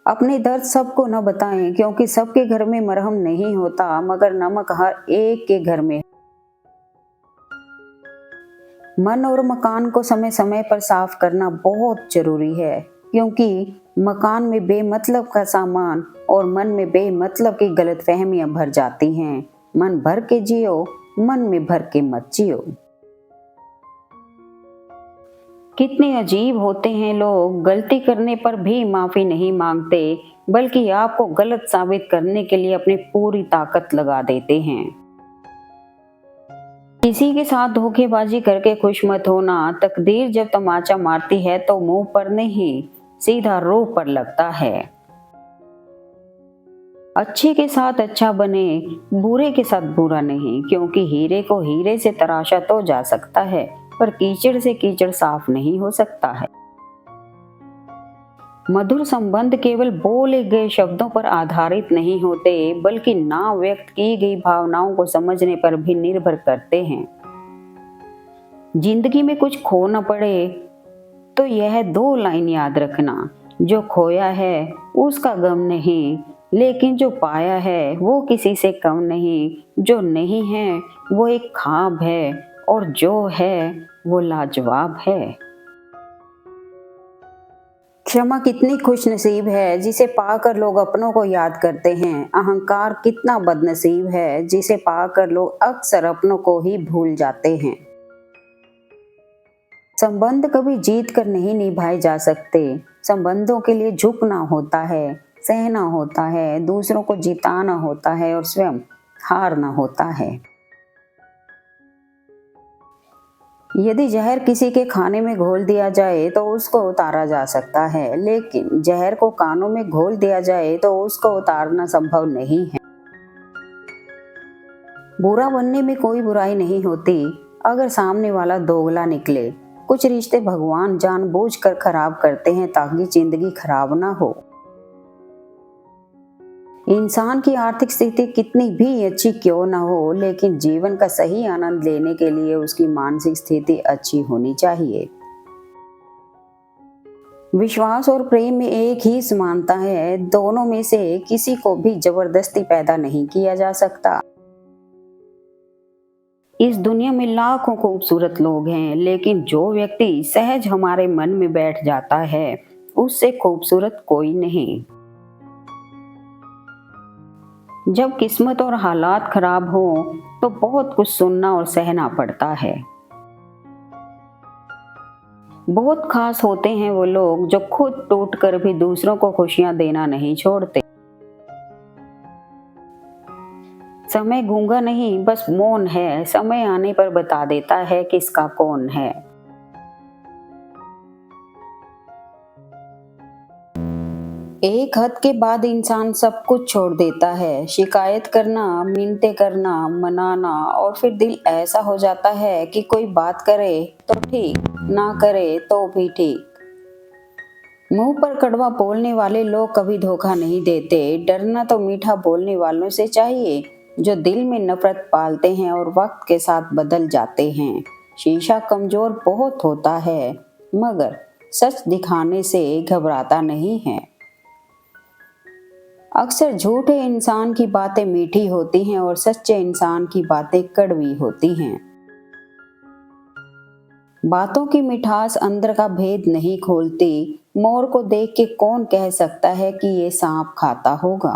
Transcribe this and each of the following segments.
अपने दर्द सबको न बताएं क्योंकि सबके घर में मरहम नहीं होता मगर नमक हर एक के घर में। मन और मकान को समय समय पर साफ करना बहुत जरूरी है क्योंकि मकान में बेमतलब का सामान और मन में बेमतलब की गलतफहमियां भर जाती हैं। मन भर के जियो, मन में भर के मत जियो। कितने अजीब होते हैं लोग, गलती करने पर भी माफी नहीं मांगते बल्कि आपको गलत साबित करने के लिए अपनी पूरी ताकत लगा देते हैं। किसी के साथ धोखेबाजी करके खुश मत होना। तकदीर जब तमाचा मारती है तो मुंह पर नहीं, सीधा रूह पर लगता है। अच्छे के साथ अच्छा बने, बुरे के साथ बुरा नहीं, क्योंकि हीरे को हीरे से तराशा तो जा सकता है पर कीचड़ से कीचड़ साफ नहीं हो सकता है। मधुर संबंध केवल बोले गए शब्दों पर आधारित नहीं होते बल्कि ना व्यक्त की गई भावनाओं को समझने पर भी निर्भर करते हैं। जिंदगी में कुछ खो न पड़े तो यह दो लाइन याद रखना, जो खोया है उसका गम नहीं, लेकिन जो पाया है वो किसी से कम नहीं। जो नहीं है वो एक ख्वाब है और जो है वो लाजवाब है। क्षमा कितनी खुश नसीब है जिसे पाकर लोग अपनों को याद करते हैं। अहंकार कितना बदनसीब है जिसे पाकर लोग अक्सर अपनों को ही भूल जाते हैं। संबंध कभी जीत कर नहीं निभाए जा सकते। संबंधों के लिए झुकना होता है, सहना होता है, दूसरों को जिताना होता है और स्वयं हारना होता है। यदि जहर किसी के खाने में घोल दिया जाए तो उसको उतारा जा सकता है, लेकिन जहर को कानों में घोल दिया जाए तो उसको उतारना संभव नहीं है। बुरा बनने में कोई बुराई नहीं होती अगर सामने वाला दोगला निकले। कुछ रिश्ते भगवान जानबूझकर खराब करते हैं ताकि जिंदगी खराब ना हो। इंसान की आर्थिक स्थिति कितनी भी अच्छी क्यों ना हो, लेकिन जीवन का सही आनंद लेने के लिए उसकी मानसिक स्थिति अच्छी होनी चाहिए। विश्वास और प्रेम में एक ही समानता है, दोनों में से किसी को भी जबरदस्ती पैदा नहीं किया जा सकता। इस दुनिया में लाखों खूबसूरत लोग हैं, लेकिन जो व्यक्ति सहज हमारे मन में बैठ जाता है उससे खूबसूरत कोई नहीं। जब किस्मत और हालात खराब हो तो बहुत कुछ सुनना और सहना पड़ता है। बहुत खास होते हैं वो लोग जो खुद टूट कर भी दूसरों को खुशियां देना नहीं छोड़ते। समय गूंगा नहीं बस मौन है, समय आने पर बता देता है किसका कौन है। एक हद के बाद इंसान सब कुछ छोड़ देता है। शिकायत करना, मिन्नतें करना, मनाना और फिर दिल ऐसा हो जाता है कि कोई बात करे तो ठीक, ना करे तो भी ठीक। मुंह पर कड़वा बोलने वाले लोग कभी धोखा नहीं देते। डरना तो मीठा बोलने वालों से चाहिए जो दिल में नफरत पालते हैं और वक्त के साथ बदल जाते हैं। शीशा कमजोर बहुत होता है मगर सच दिखाने से घबराता नहीं है। अक्सर झूठे इंसान की बातें मीठी होती हैं और सच्चे इंसान की बातें कड़वी होती हैं। बातों की मिठास अंदर का भेद नहीं खोलती। मोर को देख के कौन कह सकता है कि ये सांप खाता होगा।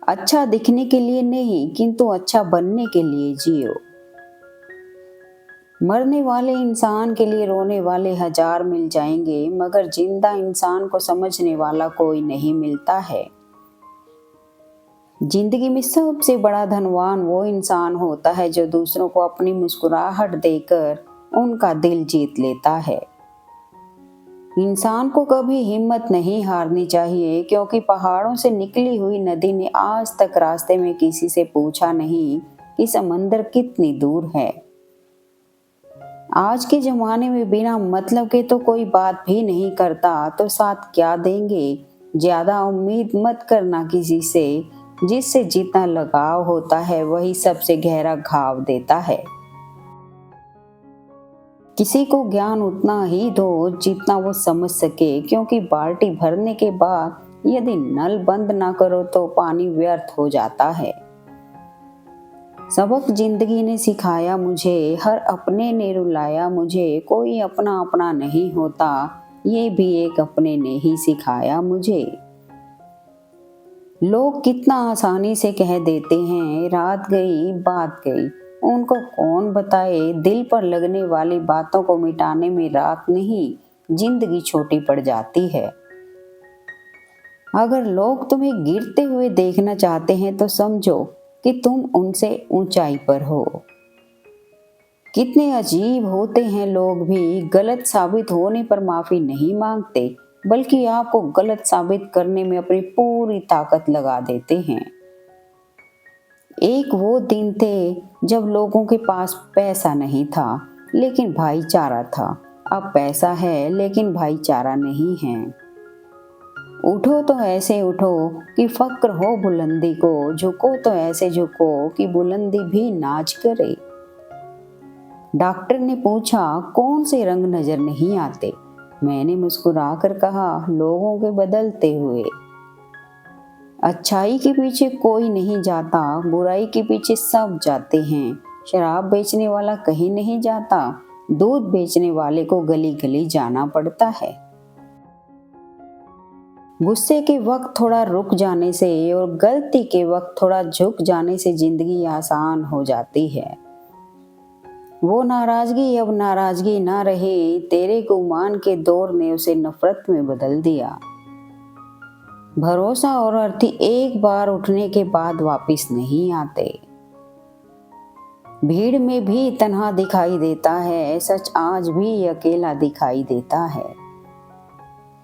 अच्छा दिखने के लिए नहीं किंतु अच्छा बनने के लिए जियो। मरने वाले इंसान के लिए रोने वाले हजार मिल जाएंगे मगर जिंदा इंसान को समझने वाला कोई नहीं मिलता है। जिंदगी में सबसे बड़ा धनवान वो इंसान होता है जो दूसरों को अपनी मुस्कुराहट देकर उनका दिल जीत लेता है। इंसान को कभी हिम्मत नहीं हारनी चाहिए क्योंकि पहाड़ों से निकली हुई नदी ने आज तक रास्ते में किसी से पूछा नहीं कि समंदर कितनी दूर है। आज के जमाने में बिना मतलब के तो कोई बात भी नहीं करता तो साथ क्या देंगे। ज्यादा उम्मीद मत करना किसी से, जिससे जितना लगाव होता है वही सबसे गहरा घाव देता है। किसी को ज्ञान उतना ही दो जितना वो समझ सके, क्योंकि बाल्टी भरने के बाद यदि नल बंद ना करो तो पानी व्यर्थ हो जाता है। सबक जिंदगी ने सिखाया मुझे, हर अपने ने रुलाया मुझे, कोई अपना अपना नहीं होता, ये भी एक अपने ने ही सिखाया मुझे। लोग कितना आसानी से कह देते हैं रात गई बात गई, उनको कौन बताए दिल पर लगने वाली बातों को मिटाने में रात नहीं जिंदगी छोटी पड़ जाती है। अगर लोग तुम्हें गिरते हुए देखना चाहते हैं तो समझो कि तुम उनसे ऊंचाई पर हो। कितने अजीब होते हैं लोग भी, गलत साबित होने पर माफी नहीं मांगते, बल्कि आपको गलत साबित करने में अपनी पूरी ताकत लगा देते हैं। एक वो दिन थे जब लोगों के पास पैसा नहीं था लेकिन भाईचारा था। अब पैसा है लेकिन भाईचारा नहीं है। उठो तो ऐसे उठो कि फक्र हो बुलंदी को, झुको तो ऐसे झुको कि बुलंदी भी नाच करे। डॉक्टर ने पूछा कौन से रंग नजर नहीं आते। मैंने मुस्कुराकर कहा लोगों के बदलते हुए। अच्छाई के पीछे कोई नहीं जाता, बुराई के पीछे सब जाते हैं। शराब बेचने वाला कहीं नहीं जाता, दूध बेचने वाले को गली गली जाना पड़ता है। गुस्से के वक्त थोड़ा रुक जाने से और गलती के वक्त थोड़ा झुक जाने से जिंदगी आसान हो जाती है। वो नाराजगी अब नाराजगी ना रही, तेरे गुमान के दौर ने उसे नफरत में बदल दिया। भरोसा और अर्थी एक बार उठने के बाद वापस नहीं आते। भीड़ में भी तन्हा दिखाई देता है, सच आज भी अकेला दिखाई देता है।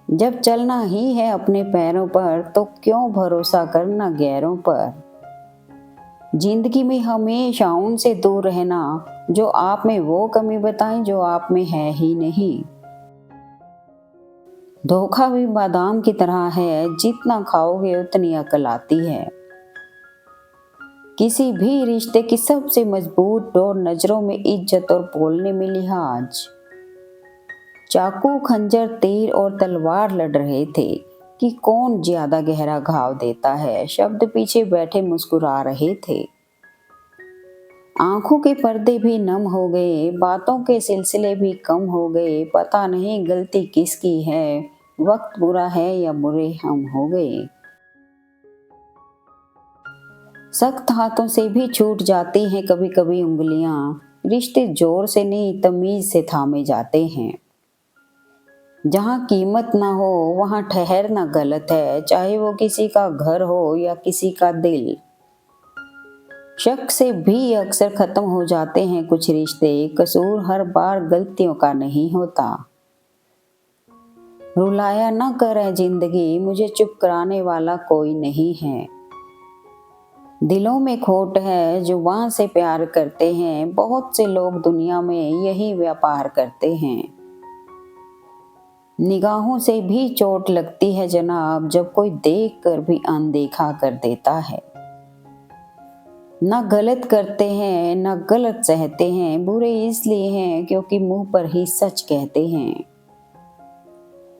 जब चलना ही है अपने पैरों पर तो क्यों भरोसा करना गैरों पर। जिंदगी में हमेशा उनसे दूर रहना जो आप में वो कमी बताएं जो आप में है ही नहीं। धोखा भी बादाम की तरह है, जितना खाओगे उतनी अकल आती है। किसी भी रिश्ते की सबसे मजबूत डोर नजरों में इज्जत और बोलने में लिहाज। चाकू खंजर तीर और तलवार लड़ रहे थे कि कौन ज्यादा गहरा घाव देता है। शब्द पीछे बैठे मुस्कुरा रहे थे। आंखों के पर्दे भी नम हो गए, बातों के सिलसिले भी कम हो गए। पता नहीं गलती किसकी है, वक्त बुरा है या बुरे हम हो गए। सख्त हाथों से भी छूट जाती हैं कभी कभी उंगलियां, रिश्ते जोर से नहीं तमीज से थामे जाते हैं। जहाँ कीमत ना हो वहाँ ठहरना गलत है, चाहे वो किसी का घर हो या किसी का दिल। शक से भी अक्सर खत्म हो जाते हैं कुछ रिश्ते, कसूर हर बार गलतियों का नहीं होता। रुलाया न करे जिंदगी, मुझे चुप कराने वाला कोई नहीं है। दिलों में खोट है, जुबान से प्यार करते हैं, बहुत से लोग दुनिया में यही व्यापार करते हैं। निगाहों से भी चोट लगती है जनाब, जब कोई देख कर भी अनदेखा कर देता है। न गलत करते हैं न गलत सहते हैं, बुरे इसलिए हैं क्योंकि मुंह पर ही सच कहते हैं।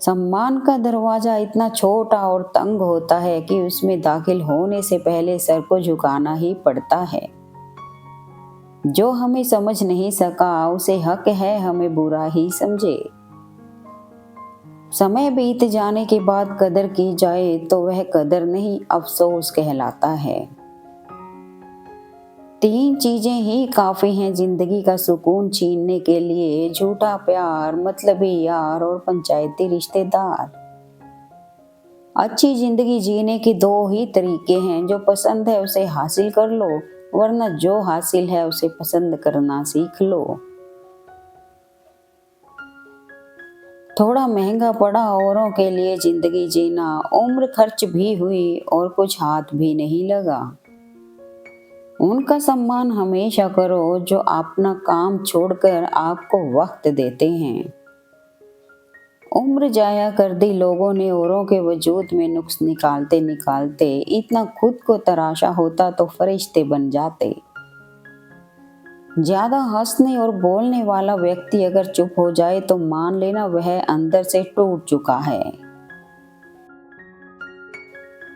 सम्मान का दरवाजा इतना छोटा और तंग होता है कि उसमें दाखिल होने से पहले सर को झुकाना ही पड़ता है। जो हमें समझ नहीं सका उसे हक है हमें बुरा ही समझे। समय बीत जाने के बाद कदर की जाए तो वह कदर नहीं अफसोस कहलाता है। 3 चीजें ही काफी हैं जिंदगी का सुकून छीनने के लिए, झूठा प्यार, मतलबी यार और पंचायती रिश्तेदार। अच्छी जिंदगी जीने के 2 ही तरीके हैं, जो पसंद है उसे हासिल कर लो, वरना जो हासिल है उसे पसंद करना सीख लो। थोड़ा महंगा पड़ा औरों के लिए जिंदगी जीना, उम्र खर्च भी हुई और कुछ हाथ भी नहीं लगा। उनका सम्मान हमेशा करो जो अपना काम छोड़कर आपको वक्त देते हैं। उम्र जाया कर दी लोगों ने औरों के वजूद में नुक्स निकालते निकालते, इतना खुद को तराशा होता तो फरिश्ते बन जाते। ज्यादा हंसने और बोलने वाला व्यक्ति अगर चुप हो जाए तो मान लेना वह अंदर से टूट चुका है।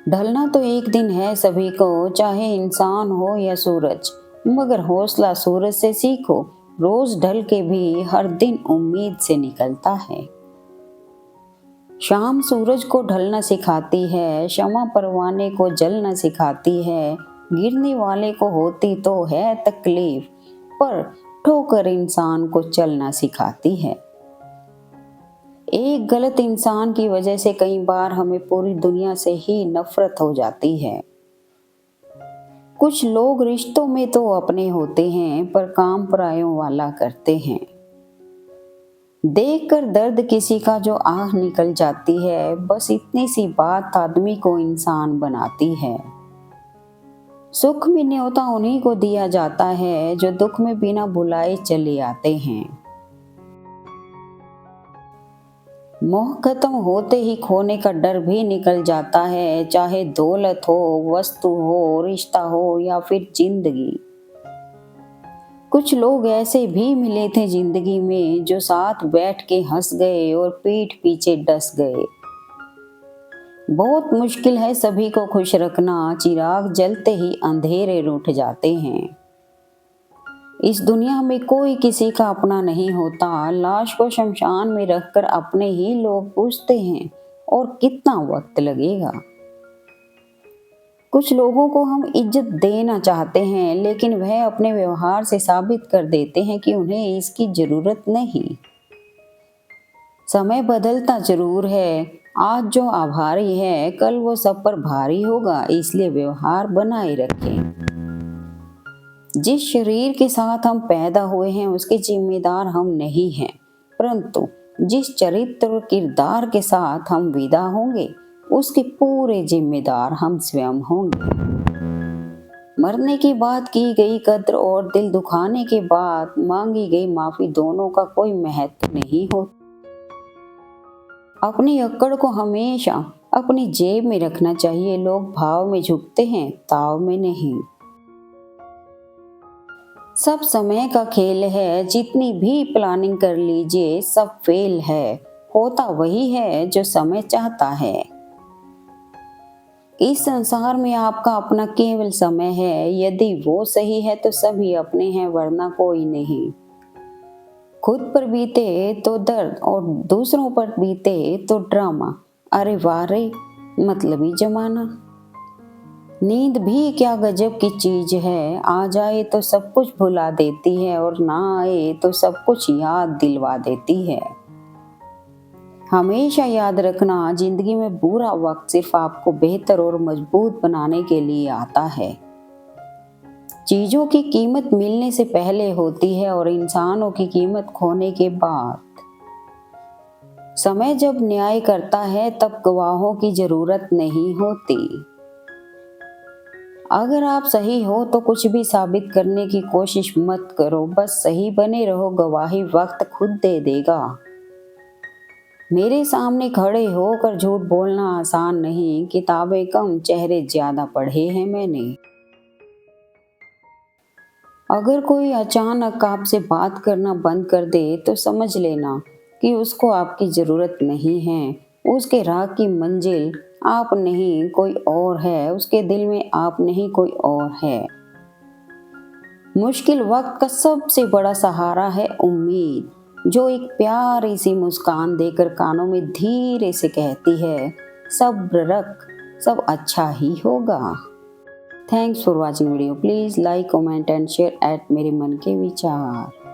ढलना तो एक दिन है सभी को, चाहे इंसान हो या सूरज, मगर हौसला सूरज से सीखो। रोज ढल के भी हर दिन उम्मीद से निकलता है। शाम सूरज को ढलना सिखाती है, शमा परवाने को जलना सिखाती है। गिरने वाले को होती तो है तकलीफ, पर ठोकर इंसान को चलना सिखाती है। एक गलत इंसान की वजह से कई बार हमें पूरी दुनिया से ही नफरत हो जाती है। कुछ लोग रिश्तों में तो अपने होते हैं, पर काम परायों वाला करते हैं। देखकर दर्द किसी का जो आह निकल जाती है, बस इतनी सी बात आदमी को इंसान बनाती है। सुख में न्योता उन्हीं को दिया जाता है जो दुख में बिना बुलाए चले आते हैं। मोह खत्म होते ही खोने का डर भी निकल जाता है, चाहे दौलत हो, वस्तु हो, रिश्ता हो या फिर जिंदगी। कुछ लोग ऐसे भी मिले थे जिंदगी में जो साथ बैठ के हंस गए और पीठ पीछे डस गए। बहुत मुश्किल है सभी को खुश रखना, चिराग जलते ही अंधेरे रूठ जाते हैं। इस दुनिया में कोई किसी का अपना नहीं होता। लाश को शमशान में रखकर अपने ही लोग पूछते हैं, और कितना वक्त लगेगा। कुछ लोगों को हम इज्जत देना चाहते हैं, लेकिन वह अपने व्यवहार से साबित कर देते हैं कि उन्हें इसकी जरूरत नहीं। समय बदलता जरूर है, आज जो आभारी है कल वो सब पर भारी होगा, इसलिए व्यवहार बनाए रखें। जिस शरीर के साथ हम पैदा हुए हैं उसके जिम्मेदार हम नहीं हैं, परंतु जिस चरित्र और किरदार के साथ हम विदा होंगे उसके पूरे जिम्मेदार हम स्वयं होंगे। मरने के बाद की गई कद्र और दिल दुखाने के बाद मांगी गई माफी दोनों का कोई महत्व नहीं होता। अपनी अक्कड़ को हमेशा अपनी जेब में रखना चाहिए। लोग भाव में झुकते हैं, ताव में नहीं। सब समय का खेल है, जितनी भी प्लानिंग कर लीजिए सब फेल है। होता वही है जो समय चाहता है। इस संसार में आपका अपना केवल समय है, यदि वो सही है तो सभी अपने हैं, वरना कोई नहीं। खुद पर बीते तो दर्द और दूसरों पर बीते तो ड्रामा। अरे वाह रे, मतलबी जमाना। नींद भी क्या गजब की चीज है, आ जाए तो सब कुछ भुला देती है और ना आए तो सब कुछ याद दिलवा देती है। हमेशा याद रखना, जिंदगी में बुरा वक्त सिर्फ आपको बेहतर और मजबूत बनाने के लिए आता है। चीजों की कीमत मिलने से पहले होती है और इंसानों की कीमत खोने के बाद। समय जब न्याय करता है तब गवाहों की जरूरत नहीं होती। अगर आप सही हो तो कुछ भी साबित करने की कोशिश मत करो, बस सही बने रहो, गवाही वक्त खुद दे देगा। मेरे सामने खड़े होकर झूठ बोलना आसान नहीं, किताबें कम चेहरे ज्यादा पढ़े हैं मैंने। अगर कोई अचानक आपसे बात करना बंद कर दे तो समझ लेना कि उसको आपकी जरूरत नहीं है। उसके राह की मंजिल आप नहीं कोई और है, उसके दिल में आप नहीं कोई और है। मुश्किल वक्त का सबसे बड़ा सहारा है उम्मीद, जो एक प्यारी सी मुस्कान देकर कानों में धीरे से कहती है, सब्र रख, सब अच्छा ही होगा। Thanks for watching video. Please like, comment and share eight मेरे मन के विचार।